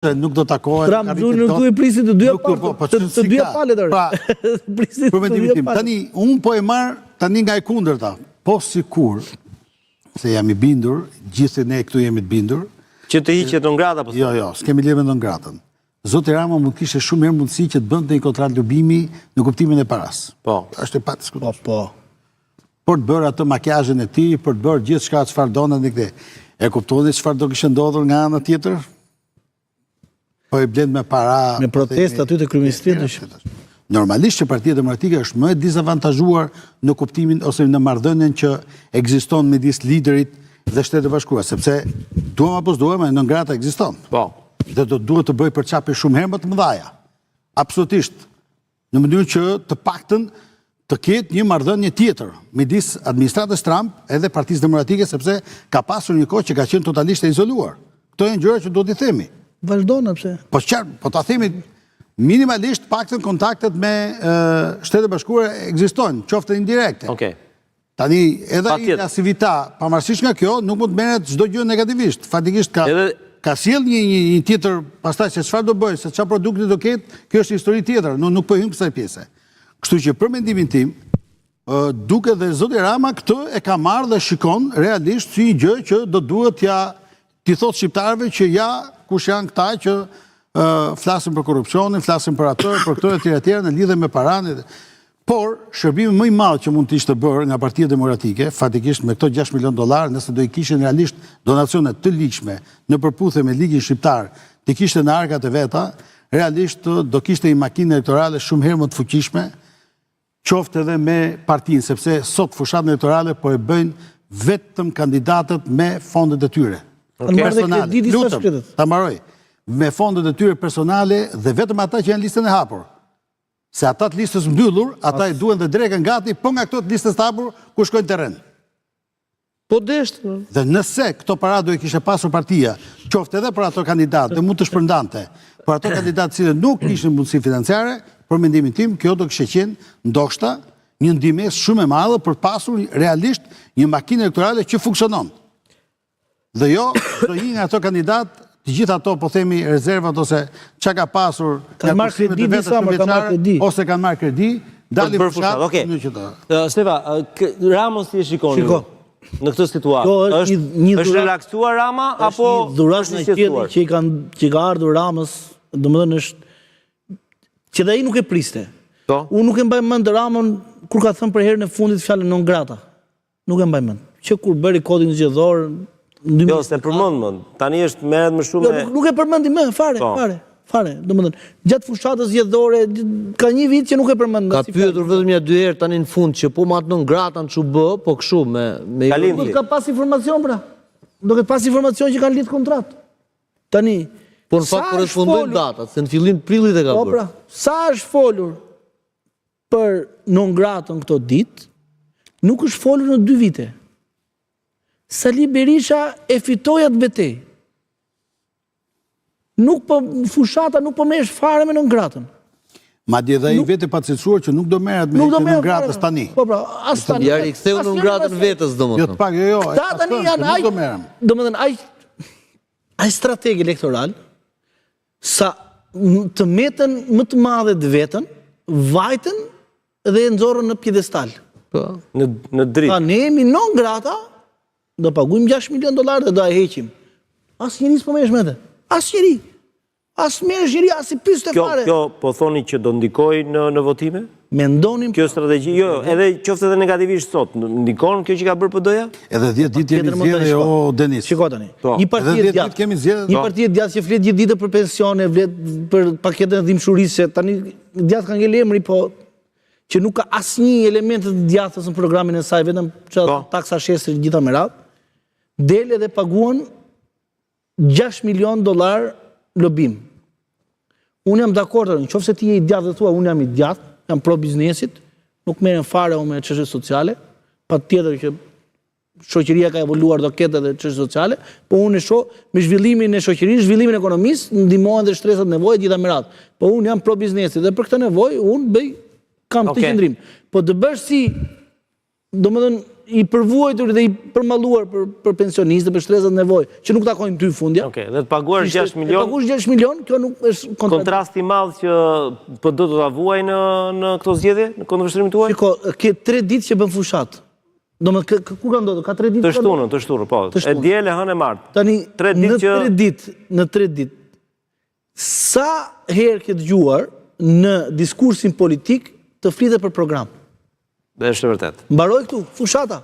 nuk do takohet. Trump nuk duhet prisit të dyja palët. Të dyja palët. Tani, unë po e marë tani nga e kundërta. Po sikur, se jam i bindur, gjithë ne këtu jemi të bindur. Që të hiqet në ngrata? Jo, s'kemi leve në ngratën. Zoti Rama mund kishe shumë herë mundësi që të bënte një kontrat lobimi në kuptimin e paras. Po. Është e patë diskutuar. Po. Për të bërë atë makjazhin e tij, për të bërë gjithë çka çfarë donë në këtë. E kuptoni çfarë do kishte ndodhur nga ana tjetër? Po e blen me para... Me protestë aty të kryeministrit. Normalisht që Partia Demokratike është më e dizavantazhuar në kuptimin ose në marrëdhënien që ekziston midis liderit dhe Shtetit Bashkuar, sepse duam apo s'duam, në ngrata ekziston. Po. Dhe do duhet të bëj përçapje shumë herë më të mëdha. Absolutisht. Në mënyrë që të paktën të ketë një marrëdhënie tjetër midis administratës Trump edhe Partisë Demokratike, sepse ka pasur një kohë që ka qenë totalisht e izoluar. Këto janë gjëra që duhet i themi. Vazhdon pse? Po qartë, po ta themi minimalisht paktën kontaktet me Shtetet Bashkuara ekzistojnë, qoftë indirekte. Okej. Tani edhe Asivita, pavarësisht nga kjo, nuk mund të merret çdo gjë negativisht. Fatikisht ka sjell një tjetër pastaj se çfarë do bëjë, se çfarë produkti do ketë, kjo është histori tjetër, nuk po hym kësaj pjese. Kështu që për mendimin tim, duke dhe zoti Rama këtë e ka marrë dhe shikon realisht si një gjë që do duhet t'i thotë shqiptarëve që kush janë këta që flasin për korrupsionin, flasin për atë, për këto e tjera në lidhje me paranë. Por, shërbimi më i madh që mund të ishte bërë nga Partia Demokratike, fatikisht me këto $6 milion, nëse do i kishin realisht donacione të ligjshme në përputhje me ligjin shqiptar, të kishte në arkat e veta, realisht do kishte një makinë elektorale shumë herë më të fuqishme, qoftë edhe me partinë, sepse sot fushatën elektorale po e bëjnë vetëm kandidatët me fondet e tyre. Personale. Lutëm, ta mbaroj. Me fondet e tyre personale dhe vetëm ata që janë listën e hapur. Se ata të listës mbyllur, ata i duhen dhe drekën gati, po nga këto të listës të hapur, ku shkojnë terren. Po deshtë. Dhe nëse këto para do i kishe pasur partia, qoftë edhe për ato kandidatë, dhe mund të shpërndante, për ato kandidatë cilë nuk kishin mundësi financiare, për mendimin tim, kjo do kishte qenë ndoshta një ndihmës shumë e madhe për pasur realisht një makinë elektorale që funksionon. Dhe jo, do një nga ato kandidatë, të gjitha ato, po themi, rezervat ose që ka pasur kanë marrë kredi disa, më kanë marrë kredi. Ose kanë marrë kredi, dalin fushat në qëta. Steva, Ramos si e shikoni? Në këtë situatë, është relaksuar Rama, apo është shqetësuar? Që ka ardhur Ramës, domethënë është, që dhe ai nuk e priste. Unë nuk e mbaj mend Ramën, kur ka thënë për herën e fundit fjalën non grata. Nuk e mbaj mend. Që kur bëri kodin zgjedhor, jo, se përmend, tani është merret më shumë me... Nuk e përmendi më, fare. Domethënë, gjatë fushatës zgjedhore, ka një vit që nuk e përmend. Ka pyetur vetëm ja 2 herë tani në fund që po ma të nën gratan çu bë, po kështu me do të ka pas informacion pra. Do të pas informacion që kanë lidh kontratë. Tani, po në fakt korrespondojnë datat, se në fillim prillit e ka bërë. Po pra, sa është folur për non gratën këto ditë, nuk është folur në 2 vite. Sali Berisha e fitoi atë betejë. Fushata nuk po merresh fare me non gratën. Madje dhe ai vetë pa cilësuar që nuk do merret me non gratës tani. Po pra, as tani. Ja riktheu non gratën vetes domethënë. Jo të pak, jo. Ata tani janë ai. Domethënë ai strategj elektoral sa të metën më të madhe të vetën, vajtën dhe e nxorrën në piedestal. Po, në dritë. Ta ne jemi non grata, do paguajmë $6 milion dhe do e heqim. Asnjëri s'po merresh me të. Asnjëri. As merresh njëri, as i pyeste fare. Kjo po thoni që do ndikojë në votime? Mendonim kjo strategji, jo, edhe qoftë edhe negativisht sot, ndikon kjo që ka bërë PD-ja? Edhe 10 ditë jemi zgjedhje o Denis. Shiko tani. Një parti e djathtë që flet 10 ditë për pensione, flet për paketën e dhimbshurisë, tani djathtë ka ngel emri, po që nuk ka asnjë element të djathtës në programin e saj, vetëm taksa shesër gjitha me radhë. Dele dhe paguan $6 milion lobim. Unë jam dakord, nëse ti je i djathtë dhe thua unë jam i djathtë, jam pro biznesit, nuk merren fare me çështje sociale, patjetër që shoqëria ka evoluar do ketë edhe çështje sociale, po unë e shoh me zhvillimin e shoqërisë, zhvillimin e ekonomisë, ndihmohen dhe shtresat nevojë gjitha me radhë. Po unë jam pro biznesit dhe për këtë nevojë unë kam këtë qëndrim. Po të bësh si, domethënë i përvuajtur dhe i përmalluar për pensionistët, për shtresat nevojë, që nuk takojnë ty fundja. Okej, dhe të paguar 6 milion. Të paguar 6 milion, kjo nuk është kontrast i madh që po do ta vuaj në këto zgjedhje, në kundërshtrimin tuaj? Shiko, ke 3 ditë që bën fushat. Domethënë ku ka ndodhur? Ka 3 ditë. Të shtunën, po. E diel e hënë e martë. Tani 3 ditë në 3 ditë. Sa herë ke dëgjuar në diskursin politik të flitet për program? Dhe është e vërtet. Mbaroj këtu, fushata.